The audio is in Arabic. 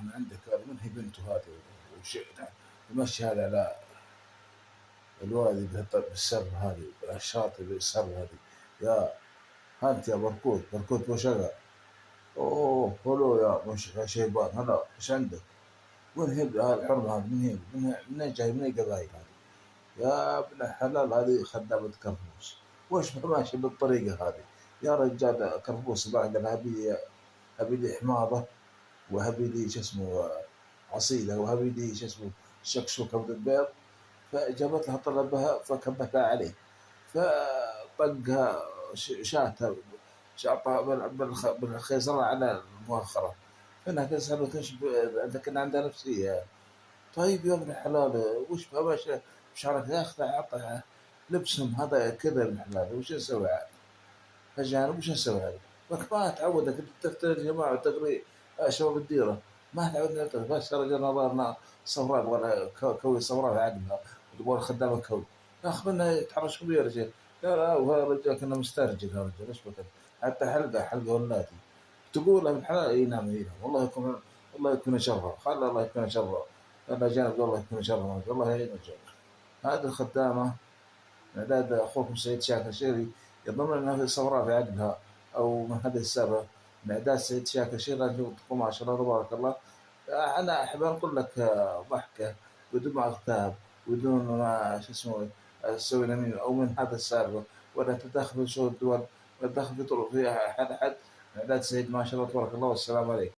من عندك هذا من هي بنته هذه وشئنا يمشي هذا على الوادي بالسر هذه الشاطئ بالسر هذه يا هانت يا بركوت بركوت وشغل. اوه هلو يا شيبان هلا ايش عندك؟ وين هي الحرمة هذه من جاي من القبائل هذه؟ يا ابن الحلال هذه خدامة كرموس وش ماشي بالطريقة هذه؟ يا رجال كرموس بعد هبي لي حماضة وهبي لي شو اسمه عصيدة وهبي لي شو اسمه شكشوكة من البيض. فجابت لها طلبها فكبتها عليه فطقها شاتها شاطها بالخيزرة على المؤخرة. فأنا تسألك ايش إذا كان عندها نفسية. طيب يا ابن الحلال وش باشا بشعرك ياخذ عطى لبسهم هذا كذا ابن الحلال وش نسوي عاد؟ أجانب وش نسوي عاد؟ لك ما تعودك أنت تفتر يا جماعة تقري شباب الديرة ما تعودنا نلتقي بس رجال نظرنا صفراء يبغى كوي صفراء في عقلها وتبغى خدامة كوي ياخذ منها يتحرش بيه يا رجال. لا لا وهذا الرجال كنا مسترجل يا رجال ايش بك حتى حلقة ولاتي تقول ابن الحلال اي نعم اي نعم والله يكون الله يكون شرها خلى الله يكون شرها. الأجانب الله يكون شرها والله يعين الرجال. هذه الخدامة إعداد أخوكم سيد شاكر شيري يظن أنها في صفراء في عقلها أو من هذه السبب من إعداد سيد شاكر شيري لازم تقوم ما شاء الله تبارك الله. أنا أحب أقول لك ضحكة بدون ما أغتاب بدون ما شو اسمه أسوي نميمة أو من هذا السالفة ولا تدخل في شؤون الدول ولا تدخل في طرق في أحد. إعداد سيد ما شاء الله تبارك الله والسلام عليكم.